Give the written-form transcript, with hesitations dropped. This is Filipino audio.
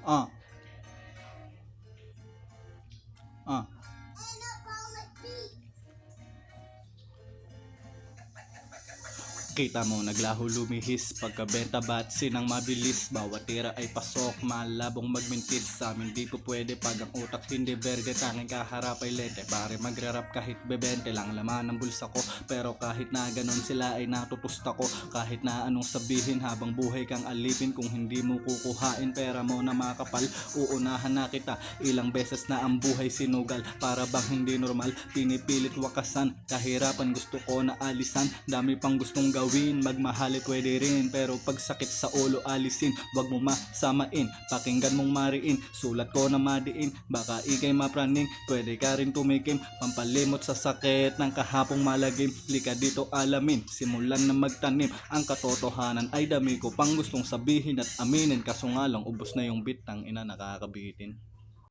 Ah, ah. Kita mo naglaho lumihis, pagkabenta batsi ng mabilis, bawat tira ay pasok, malabong magmintis. Sa amin di po pwede pag ang utak hindi verde, tanging kaharap ay lente. Pare magre-rap kahit bebente lang laman ng bulsa ko, pero kahit na ganon sila ay natutusta ko. Kahit na anong sabihin habang buhay kang alipin, kung hindi mo kukuhain pera mo na makapal, uunahan na kita. Ilang beses na ang buhay sinugal, para bang hindi normal, pinipilit wakasan. Kahirapan gusto ko na alisan, dami pang gustong gawin, magmahali pwede rin, pero pag sakit sa ulo alisin. Wag mo masamain, pakinggan mong mariin, sulat ko na madiin, baka ikay mapraning. Pwede ka rin tumikim, pampalimot sa sakit ng kahapong malagim. Lika dito alamin, simulan na magtanim. Ang katotohanan ay dami ko pang gustong sabihin at aminin, kaso nga lang ubos na yung beat, ng ina nakakabitin.